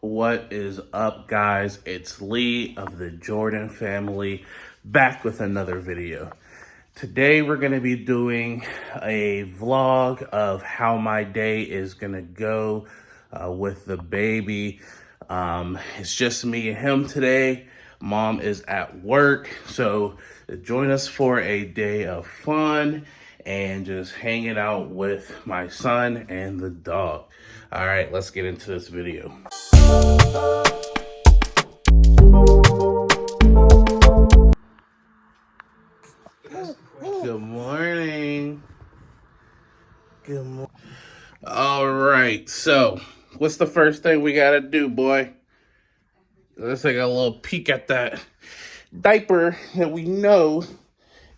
What is up, guys? It's Lee of the Jordan family back with another video. Today we're going to be doing a vlog of how my day is going to go with the baby. It's just me and him today. Mom is at work, so join us for a day of fun and just hanging out with my son and the dog. All right, let's get into this video. Good morning. Good morning. All right, so what's the first thing we gotta do, boy? Let's take a little peek at that diaper that we know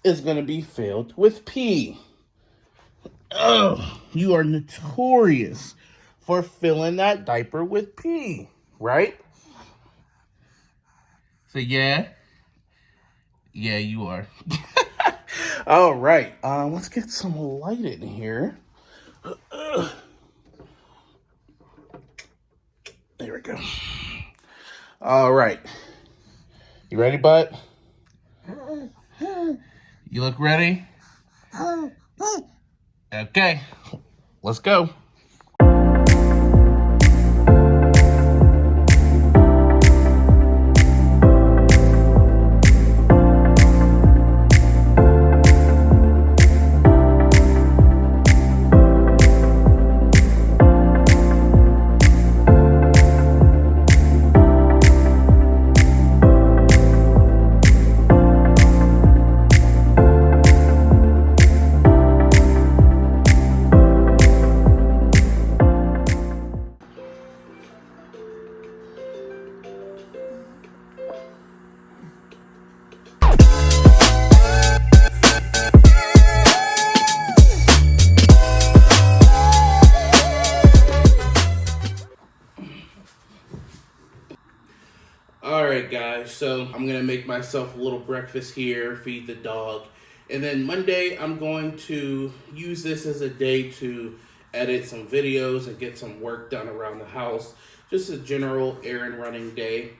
is gonna be filled with pee. Oh, you are notorious for filling that diaper with pee, right? So yeah, you are. All right, let's get some light in here. There we go. All right, you ready, bud? You look ready? Okay, let's go. All right, guys, so I'm gonna make myself a little breakfast here, feed the dog, and then Monday I'm going to use this as a day to edit some videos and get some work done around the house. Just a general errand running day.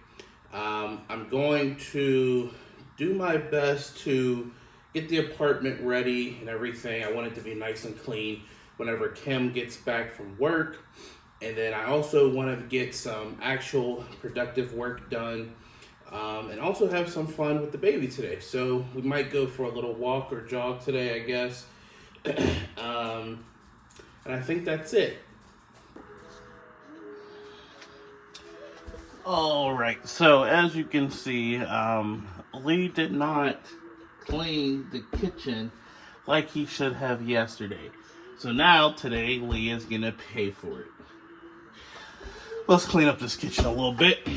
I'm going to do my best to get the apartment ready and everything. I want it to be nice and clean whenever Kim gets back from work. And then I also want to get some actual productive work done and also have some fun with the baby today. So we might go for a little walk or jog today, I guess. And I think that's it. All right, so as you can see, Lee did not clean the kitchen like he should have yesterday. So now, today, Lee is going to pay for it. Let's clean up this kitchen a little bit.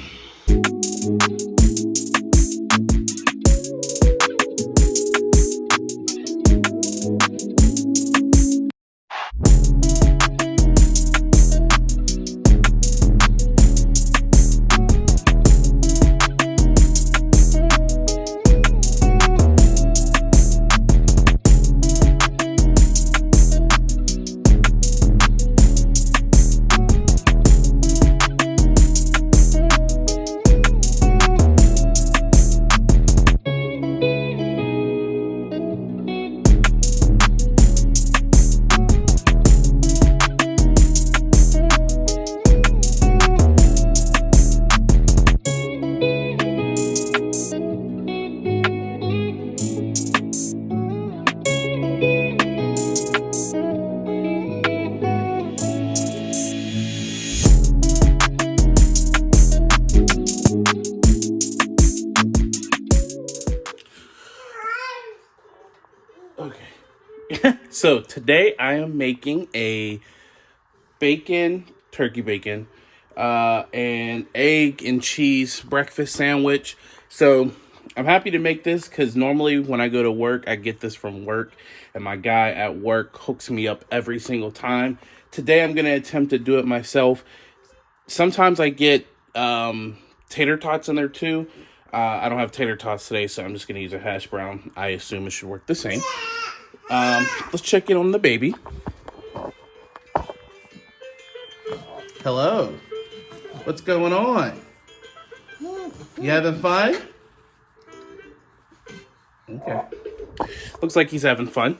Okay. So today I am making a turkey bacon, and egg and cheese breakfast sandwich. So I'm happy to make this because normally when I go to work, I get this from work and my guy at work hooks me up every single time. Today I'm going to attempt to do it myself. Sometimes I get tater tots in there too. I don't have tater tots today, so I'm just going to use a hash brown. I assume it should work the same. Let's check in on the baby. Hello. What's going on? You having fun? Okay. Looks like he's having fun.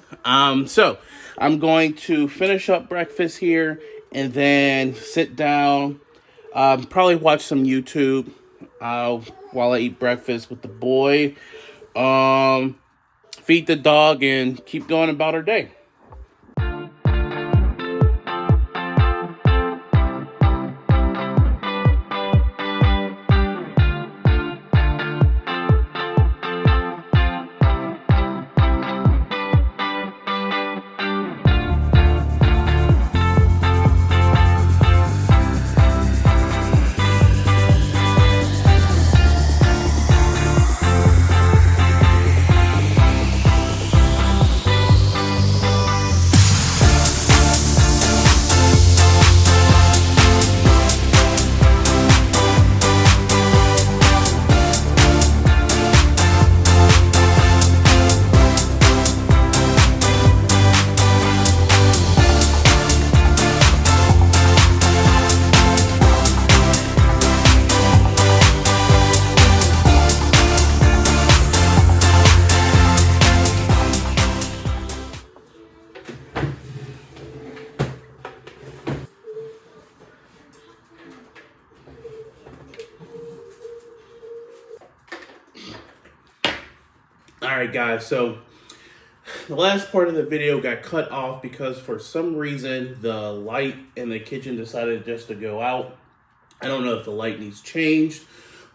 So I'm going to finish up breakfast here and then sit down, probably watch some YouTube while I eat breakfast with the boy, feed the dog, and keep going about our day. Alright guys, so the last part of the video got cut off because for some reason the light in the kitchen decided just to go out. I don't know if the light needs changed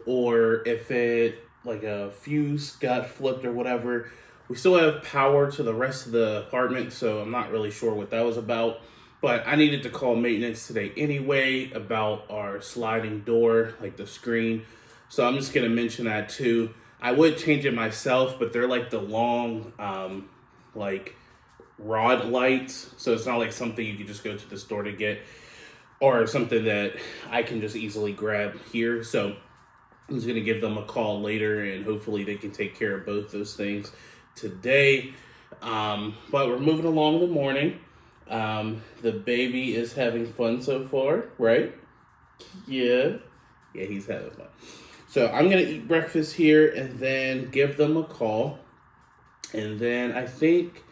or if it, like a fuse got flipped or whatever. We still have power to the rest of the apartment, so I'm not really sure what that was about. But I needed to call maintenance today anyway about our sliding door, like the screen. So I'm just gonna mention that too. I would change it myself, but they're like the long, like rod lights. So it's not like something you can just go to the store to get or something that I can just easily grab here. So I'm just gonna give them a call later and hopefully they can take care of both those things today. But we're moving along in the morning. The baby is having fun so far, right? Yeah, he's having fun. So I'm going to eat breakfast here and then give them a call. And then I think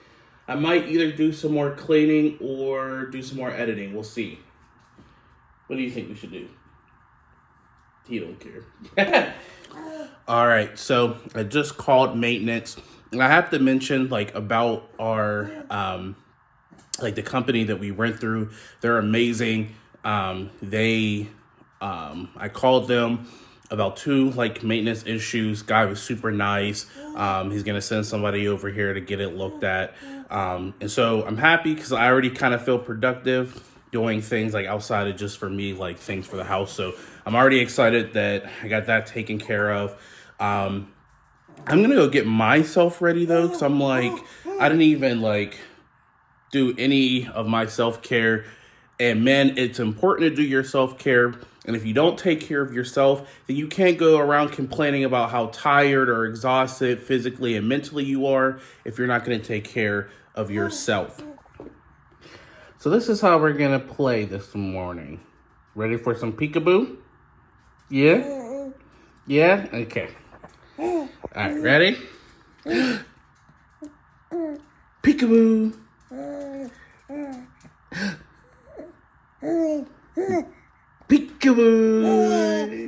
I might either do some more cleaning or do some more editing. We'll see. What do you think we should do? He don't care. All right, so I just called maintenance. And I have to mention, like, about our, like, the company that we went through. They're amazing. I called them about 2 like maintenance issues. Guy was super nice. He's gonna send somebody over here to get it looked at. And so I'm happy because I already kind of feel productive doing things like outside of just for me, like things for the house. So I'm already excited that I got that taken care of. I'm gonna go get myself ready though, because I'm like, I didn't even like do any of my self-care. And men, it's important to do your self-care. And if you don't take care of yourself, then you can't go around complaining about how tired or exhausted physically and mentally you are if you're not going to take care of yourself. So this is how we're going to play this morning. Ready for some peekaboo? Yeah? Yeah? Okay. All right, ready? Peekaboo. Peekaboo.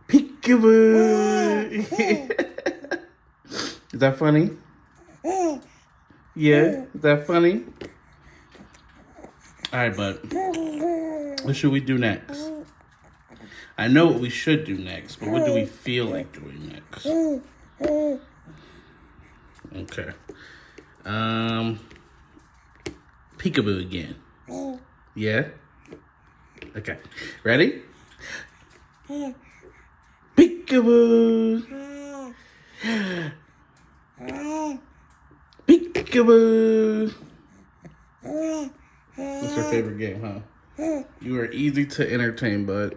Peekaboo. Is that funny? Yeah, is that funny? All right, bud. What should we do next? I know what we should do next, but what do we feel like doing next? Okay. Peekaboo again. Yeah? Okay. Ready? Peekaboo. Peekaboo. What's your favorite game, huh? You are easy to entertain, bud.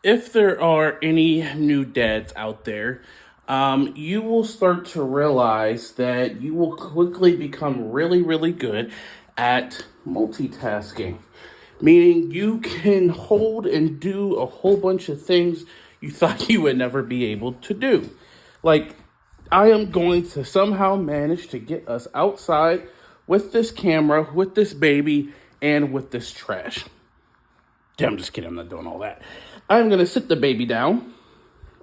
If there are any new dads out there, you will start to realize that you will quickly become really, really good at multitasking, meaning you can hold and do a whole bunch of things you thought you would never be able to do. Like, I am going to somehow manage to get us outside with this camera, with this baby, and with this trash. Yeah, I'm just kidding. I'm not doing all that. I'm going to sit the baby down.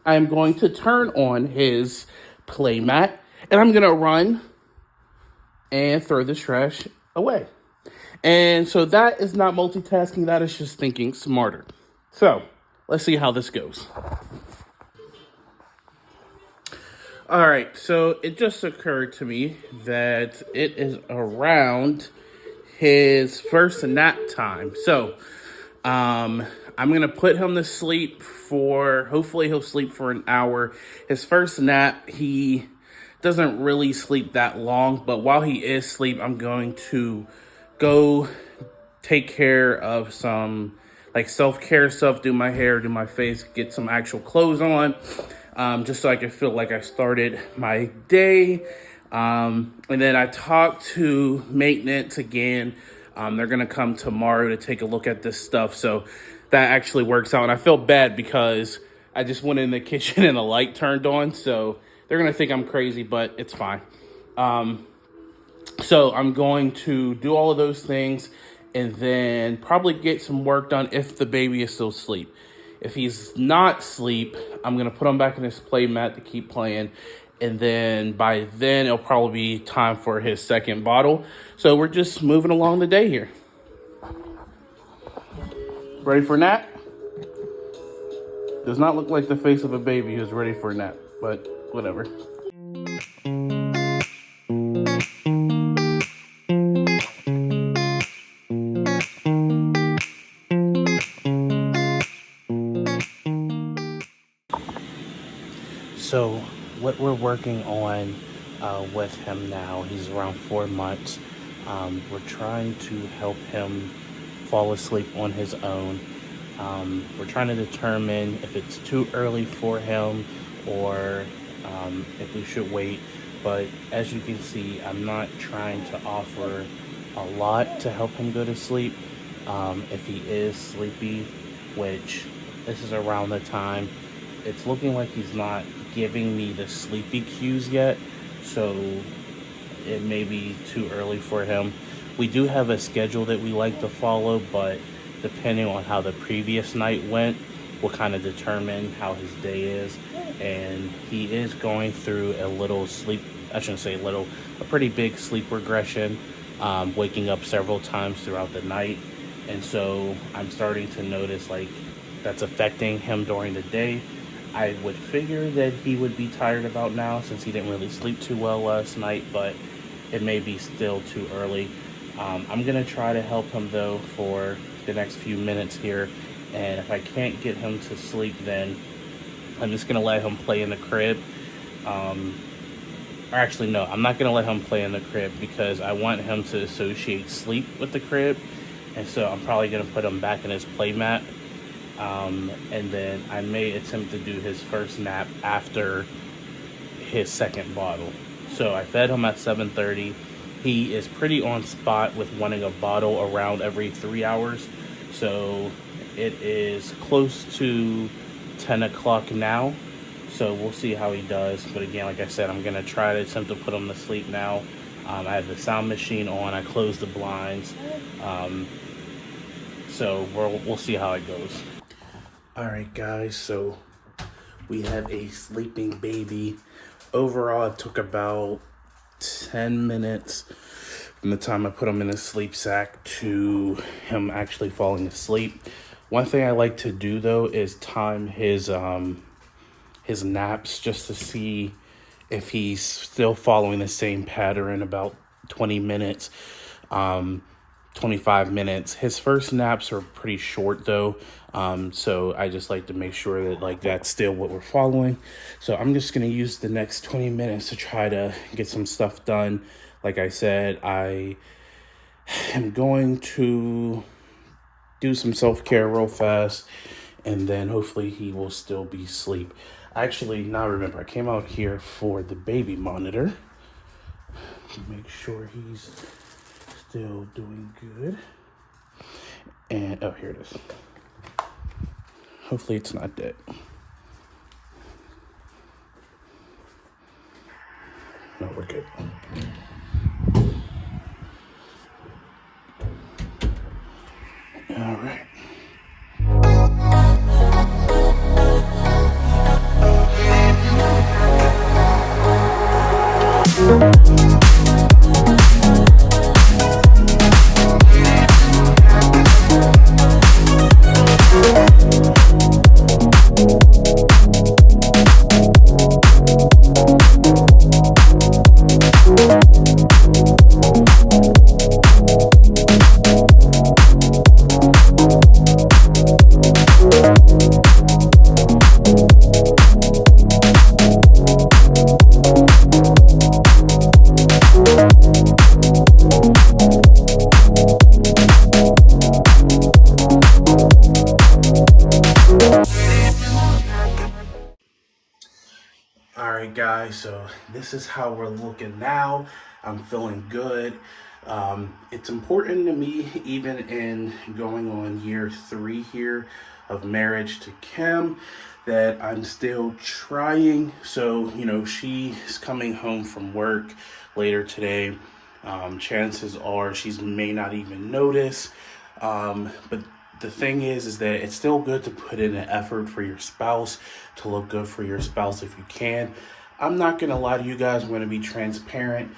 I'm going to turn on his play mat, and I'm going to run and throw this trash away. And so that is not multitasking. That is just thinking smarter. So let's see how this goes. All right, so it just occurred to me that it is around his first nap time. So I'm going to put him to sleep hopefully he'll sleep for an hour. His first nap, he doesn't really sleep that long, but while he is asleep, I'm going to go take care of some like self-care stuff, do my hair, do my face, get some actual clothes on, just so I can feel like I started my day. And then I talked to maintenance again. They're going to come tomorrow to take a look at this stuff. So that actually works out. And I feel bad because I just went in the kitchen and the light turned on. So they're going to think I'm crazy, but it's fine. So I'm going to do all of those things and then probably get some work done if the baby is still asleep. If he's not asleep, I'm going to put him back in his play mat to keep playing. And then by then, it'll probably be time for his second bottle. So we're just moving along the day here. Ready for a nap? Does not look like the face of a baby who's ready for a nap, but whatever. So what we're working on with him now, he's around 4 months. We're trying to help him fall asleep on his own. We're trying to determine if it's too early for him or if we should wait. But as you can see, I'm not trying to offer a lot to help him go to sleep. If he is sleepy, which this is around the time, it's looking like he's not giving me the sleepy cues yet, so it may be too early for him. We do have a schedule that we like to follow, but depending on how the previous night went will kind of determine how his day is. And he is going through a little sleep, I shouldn't say little, a pretty big sleep regression, waking up several times throughout the night. And so I'm starting to notice like that's affecting him during the day. I would figure that he would be tired about now since he didn't really sleep too well last night, but it may be still too early. I'm going to try to help him though for the next few minutes here. And if I can't get him to sleep, then I'm just going to let him play in the crib. Or actually, no, I'm not going to let him play in the crib because I want him to associate sleep with the crib. And so I'm probably going to put him back in his play mat. And then I may attempt to do his first nap after his second bottle. So I fed him at 7:30. He is pretty on spot with wanting a bottle around every 3 hours. So it is close to 10 o'clock now. So we'll see how he does. But again, like I said, I'm going to try to attempt to put him to sleep now. I have the sound machine on. I closed the blinds. So we'll see how it goes. All right, guys, so we have a sleeping baby. Overall, it took about 10 minutes from the time I put him in his sleep sack to him actually falling asleep. One thing I like to do, though, is time his naps just to see if he's still following the same pattern, about 20 minutes. 25 minutes. His first naps are pretty short though. So I just like to make sure that like that's still what we're following. So I'm just going to use the next 20 minutes to try to get some stuff done. Like I said, I am going to do some self-care real fast and then hopefully he will still be asleep. Actually, now remember, I came out here for the baby monitor. Make sure he's still doing good. And, oh, here it is. Hopefully it's not dead. No, we're good. All right. All right, guys, so this is how we're looking now. I'm feeling good. It's important to me, even in going on year 3 here of marriage to Kim, that I'm still trying. So, you know, she's coming home from work later today. Chances are she may not even notice. But the thing is that it's still good to put in an effort for your spouse, to look good for your spouse if you can. I'm not going to lie to you guys. I'm going to be transparent.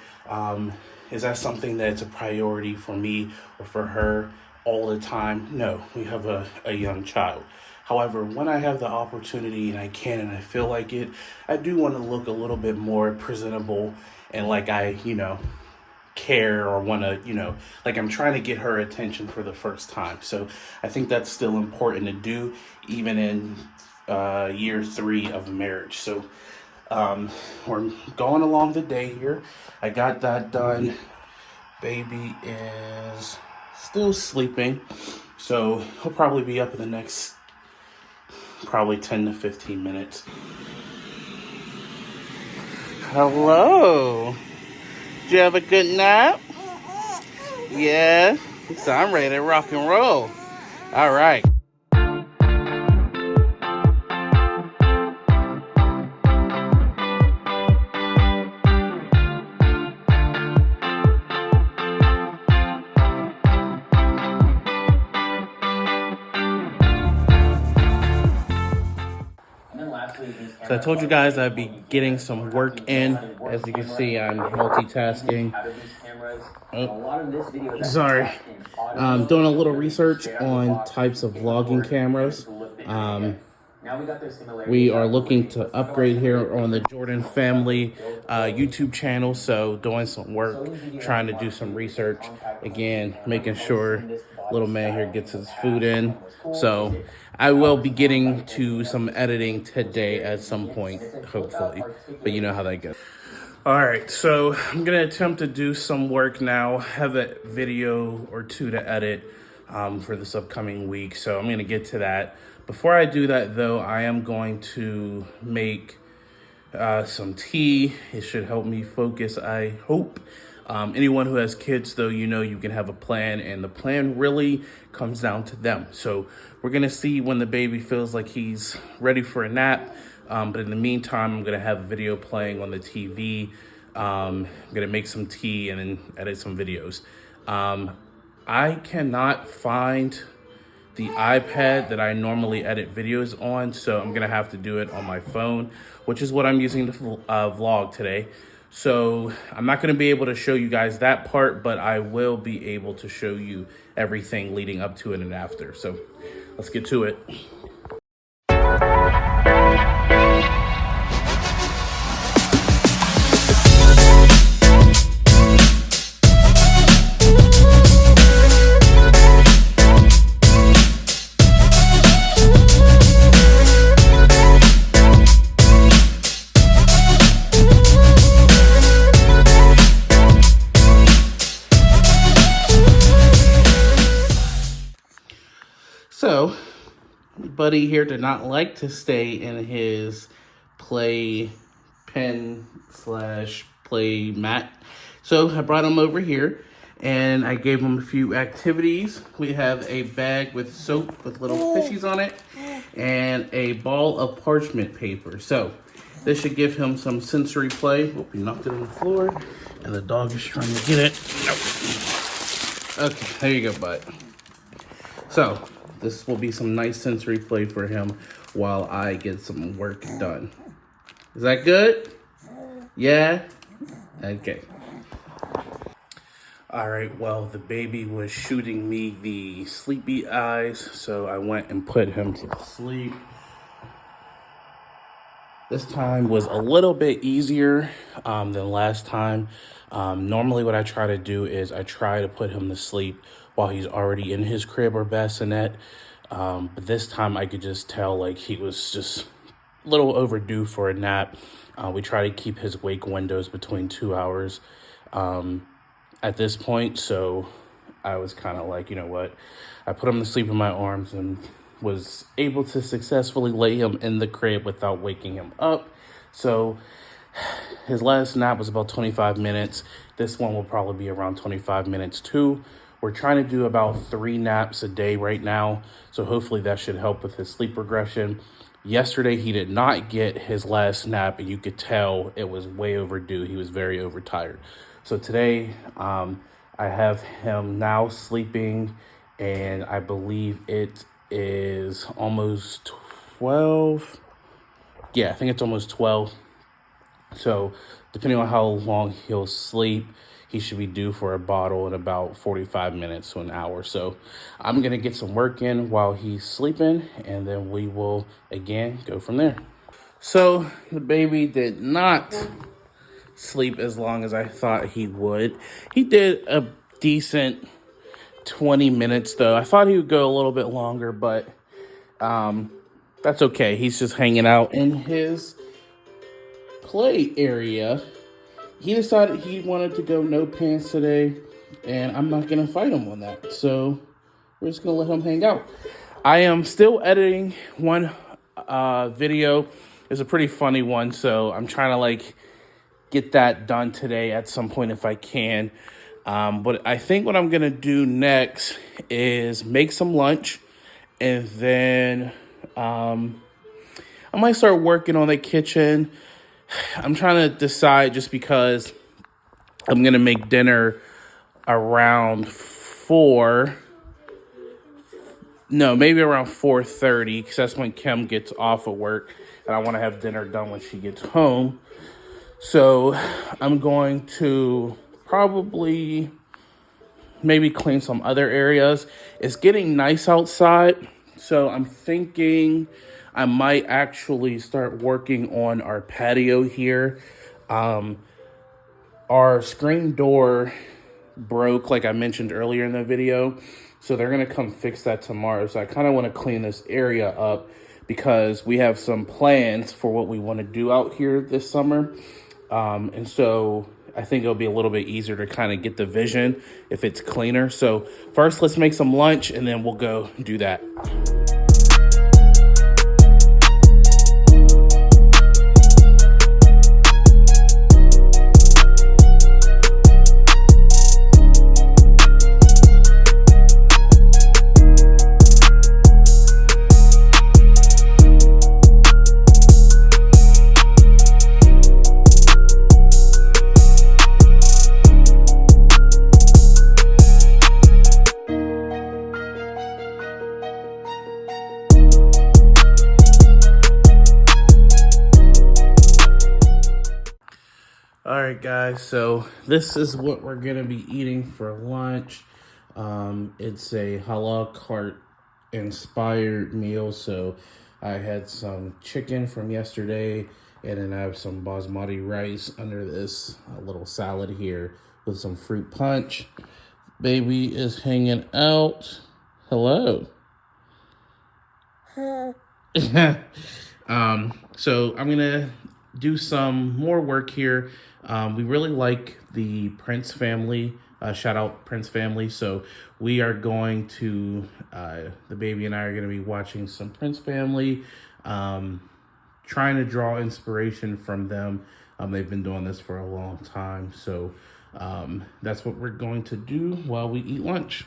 Is that something that's a priority for me or for her all the time? No, we have a young child. However, when I have the opportunity and I can and I feel like it, I do want to look a little bit more presentable and like I, care or want to, like I'm trying to get her attention for the first time. So I think that's still important to do even in year 3 of marriage. So we're going along the day here. I got that done. Baby is still sleeping, so he'll probably be up in the next probably 10 to 15 minutes. Hello. Did you have a good nap? Yeah. So I'm ready to rock and roll. All right. So I told you guys I'd be getting some work in. As you can see, I'm multitasking. Oh, sorry. Doing a little research on types of vlogging cameras. We are looking to upgrade here on the Jordan family YouTube channel. So doing some work, trying to do some research. Again, making sure little man here gets his food in. So I will be getting to some editing today at some point, hopefully. But you know how that goes. All right, so I'm going to attempt to do some work now. Have a video or 2 to edit for this upcoming week. So I'm going to get to that. Before I do that, though, I am going to make some tea. It should help me focus, I hope. Anyone who has kids, though, you can have a plan, and the plan really comes down to them. So we're going to see when the baby feels like he's ready for a nap. But in the meantime, I'm going to have a video playing on the TV. I'm going to make some tea and then edit some videos. I cannot find the iPad that I normally edit videos on, so I'm going to have to do it on my phone, which is what I'm using to vlog today. So I'm not going to be able to show you guys that part, but I will be able to show you everything leading up to it and after. So let's get to it. So, Buddy here did not like to stay in his play pen / play mat. So I brought him over here, And I gave him a few activities. We have a bag with soap with little fishies on it and a ball of parchment paper. So this should give him some sensory play. Oh, he knocked it on the floor and the dog is trying to get it. Nope. Okay, there you go, bud. So this will be some nice sensory play for him while I get some work done. Is that good? Yeah? Okay. All right, well, the baby was shooting me the sleepy eyes, so I went and put him to sleep. This time was a little bit easier than last time. Normally what I try to do is I try to put him to sleep while he's already in his crib or bassinet. But this time I could just tell like he was just a little overdue for a nap. We try to keep his wake windows between 2 hours. At this point, so I was kind of like, you know what, I put him to sleep in my arms and was able to successfully lay him in the crib without waking him up. So his last nap was about 25 minutes. This one will probably be around 25 minutes too. We're trying to do about 3 naps a day right now, so hopefully that should help with his sleep regression. Yesterday, he did not get his last nap, and you could tell it was way overdue. He was very overtired. So today, I have him now sleeping, and I believe it is almost 12. Yeah, I think it's almost 12. So depending on how long he'll sleep, he should be due for a bottle in about 45 minutes to an hour. So I'm going to get some work in while he's sleeping, and then we will, again, go from there. So the baby did not sleep as long as I thought he would. He did a decent 20 minutes, though. I thought he would go a little bit longer, but that's okay. He's just hanging out in his play area. He decided he wanted to go no pants today, and I'm not going to fight him on that. So we're just going to let him hang out. I am still editing one video. It's a pretty funny one, so I'm trying to like get that done today at some point if I can. But I think what I'm going to do next is make some lunch, and then I might start working on the kitchen. I'm trying to decide just because I'm going to make dinner around 4. No, maybe around 4:30, because that's when Kim gets off of work, and I want to have dinner done when she gets home. So I'm going to probably maybe clean some other areas. It's getting nice outside, so I'm thinking I might actually start working on our patio here. Our screen door broke, like I mentioned earlier in the video, so they're going to come fix that tomorrow. So I kind of want to clean this area up because we have some plans for what we want to do out here this summer. And so I think it'll be a little bit easier to kind of get the vision if it's cleaner. So first, let's make some lunch, and then we'll go do that. All right, guys, so this is what we're going to be eating for lunch. It's a halal cart inspired meal. So I had some chicken from yesterday, and then I have some basmati rice under this little salad here with some fruit punch. Baby is hanging out. Hello. So I'm going to do some more work here. We really like the Prince family. Shout out Prince family. So we are going to, the baby and I are going to be watching some Prince family, trying to draw inspiration from them. They've been doing this for a long time. So that's what we're going to do while we eat lunch.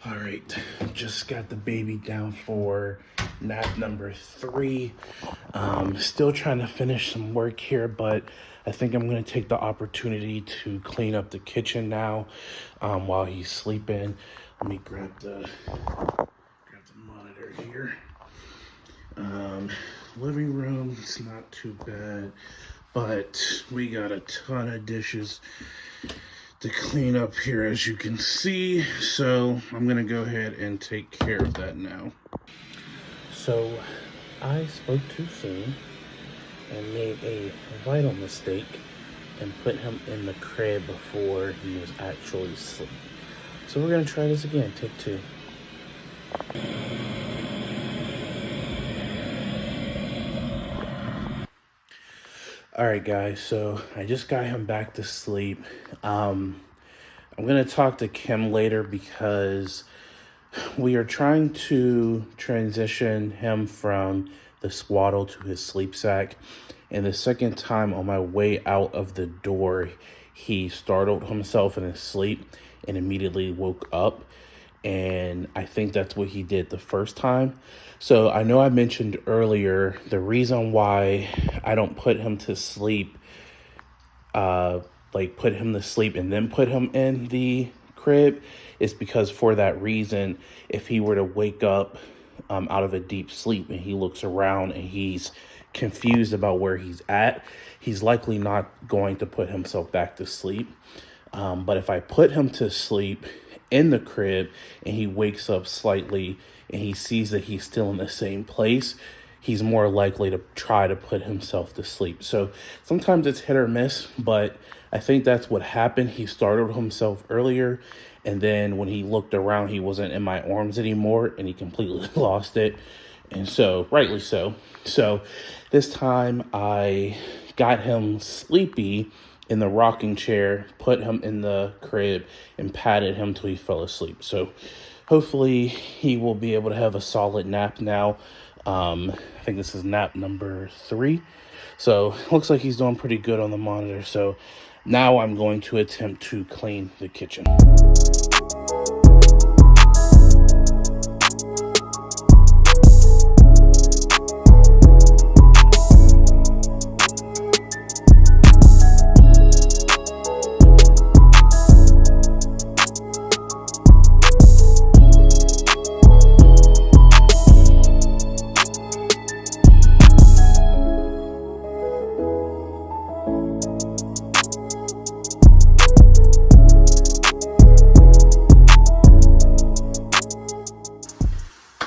All right, just got the baby down for nap number 3. Still trying to finish some work here, but I think I'm gonna take the opportunity to clean up the kitchen now while he's sleeping. Let me grab the monitor here. Living room, it's not too bad, but we got a ton of dishes to clean up here, as you can see. So I'm gonna go ahead and take care of that now. So I spoke too soon and made a vital mistake and put him in the crib before he was actually asleep. So we're gonna try this again, take 2. All right, guys, so I just got him back to sleep. I'm going to talk to Kim later because we are trying to transition him from the swaddle to his sleep sack. And the second time on my way out of the door, he startled himself in his sleep and immediately woke up. And I think that's what he did the first time. So I know I mentioned earlier the reason why I don't put him to sleep, put him to sleep and then put him in the crib is because for that reason, if he were to wake up out of a deep sleep and he looks around and he's confused about where he's at, he's likely not going to put himself back to sleep. But if I put him to sleep in the crib and he wakes up slightly and he sees that he's still in the same place, he's more likely to try to put himself to sleep. So sometimes it's hit or miss, but I think that's what happened. He startled himself earlier, and then when he looked around, he wasn't in my arms anymore, and he completely lost it. And so, rightly so. So this time I got him sleepy in the rocking chair, put him in the crib, and patted him till he fell asleep. So hopefully he will be able to have a solid nap now. I think this is nap number 3. So looks like he's doing pretty good on the monitor. So now I'm going to attempt to clean the kitchen.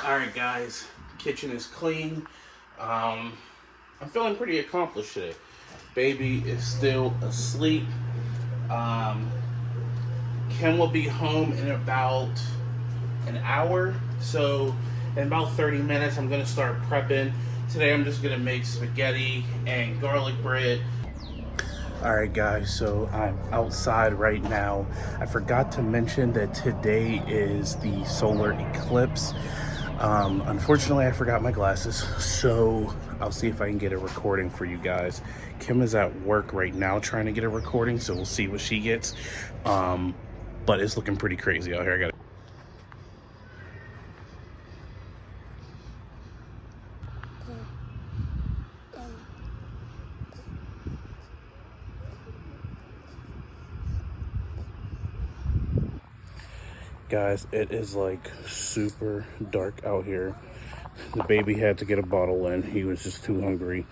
Alright guys, kitchen is clean. I'm feeling pretty accomplished today. Baby is still asleep. Kim will be home in about an hour. So in about 30 minutes I'm going to start prepping. Today I'm just going to make spaghetti and garlic bread. Alright guys, so I'm outside right now. I forgot to mention that today is the solar eclipse. Unfortunately, I forgot my glasses, so I'll see if I can get a recording for you guys. Kim is at work right now trying to get a recording, so we'll see what she gets. But it's looking pretty crazy out here. Guys, it is like super dark out here. The baby had to get a bottle in. He was just too hungry.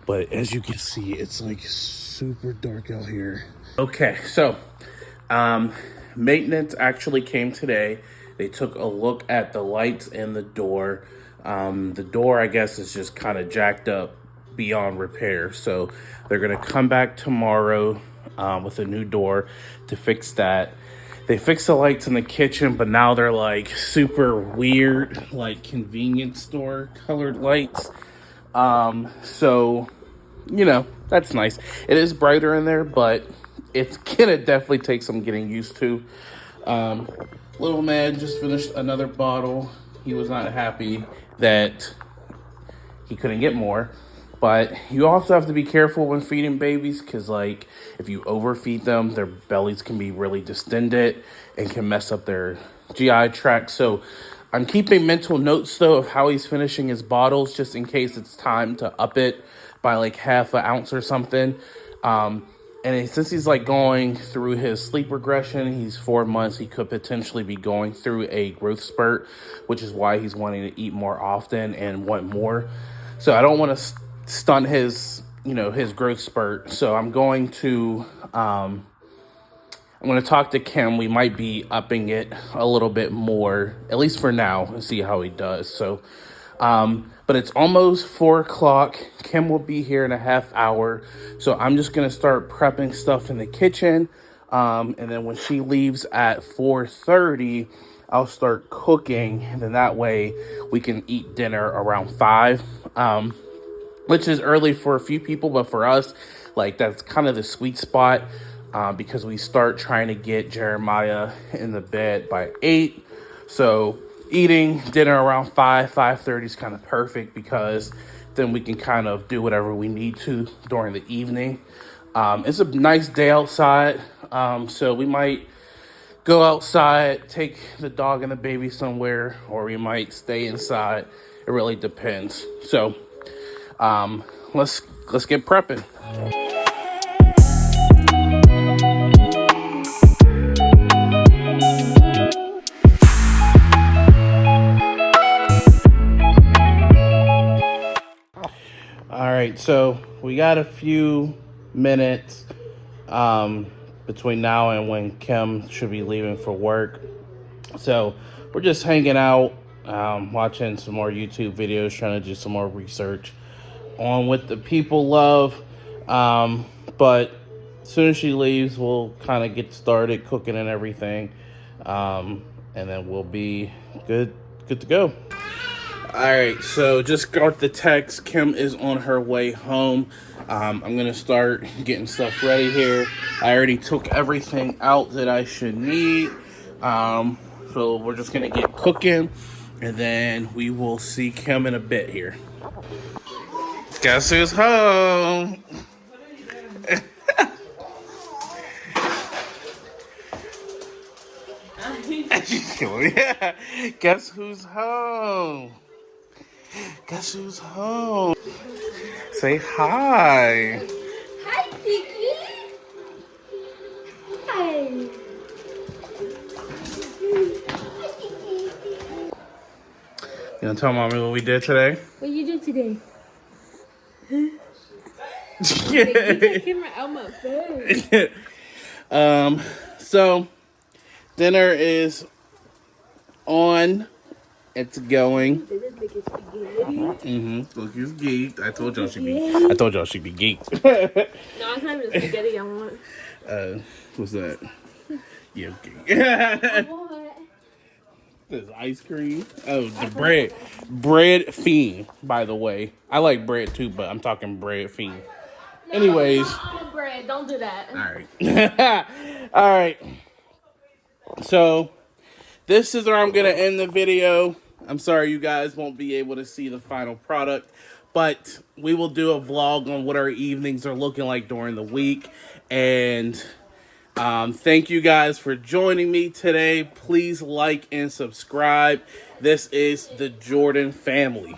But as you can see, it's like super dark out here. Okay, so maintenance actually came today. They took a look at the lights and the door. The door, I guess, is just kind of jacked up beyond repair. So they're going to come back tomorrow with a new door to fix that. They fixed the lights in the kitchen, but now they're like super weird, like convenience store colored lights. So, you know, that's nice. It is brighter in there, but it's gonna definitely take some getting used to. Little man just finished another bottle. He was not happy that he couldn't get more. But you also have to be careful when feeding babies because, like, if you overfeed them, their bellies can be really distended and can mess up their GI tract. So I'm keeping mental notes, though, of how he's finishing his bottles just in case it's time to up it by, like, half an ounce or something. And since he's, like, going through his sleep regression, he's 4 months, he could potentially be going through a growth spurt, which is why he's wanting to eat more often and want more. So I don't want to stunt his, his growth spurt. So I'm going to talk to Kim. We might be upping it a little bit more, at least for now, and see how he does. So, but it's almost 4 o'clock. Kim will be here in a half hour. So I'm just going to start prepping stuff in the kitchen. And then when she leaves at 4:30, I'll start cooking. And then that way we can eat dinner around 5. Which is early for a few people, but for us, like, that's kind of the sweet spot because we start trying to get Jeremiah in the bed by 8. So eating dinner around 5:30 is kind of perfect because then we can kind of do whatever we need to during the evening. It's a nice day outside, so we might go outside, take the dog and the baby somewhere, or we might stay inside. It really depends. So let's get prepping. All right, so we got a few minutes between now and when Kim should be leaving for work. So we're just hanging out, watching some more YouTube videos, trying to do some more research on what the people love. But as soon as she leaves, we'll kind of get started cooking and everything. And then we'll be good to go. All right, so just got the text. Kim is on her way home. I'm going to start getting stuff ready here. I already took everything out that I should need. So we're just going to get cooking, and then we will see Kim in a bit here. Guess who's home? Yeah. Guess who's home? Guess who's home? Say hi. Hi, Tiki. Hi. You want to tell Mommy what we did today? What you did today? Yeah. You take camera out my face. So dinner is on. It's going. Look, who's geeked. I told y'all she'd be geeked. No, I'm having the spaghetti I want. What's that? Yeah, okay. What? This ice cream. Oh, the bread. Bread fiend, by the way. I like bread too, but I'm talking bread fiend. No, Anyways. not all bread. Don't do that. Alright. Alright. So, this is where I'm going to end the video. I'm sorry you guys won't be able to see the final product, but we will do a vlog on what our evenings are looking like during the week. And thank you guys for joining me today. Please like and subscribe. This is the Jordan family.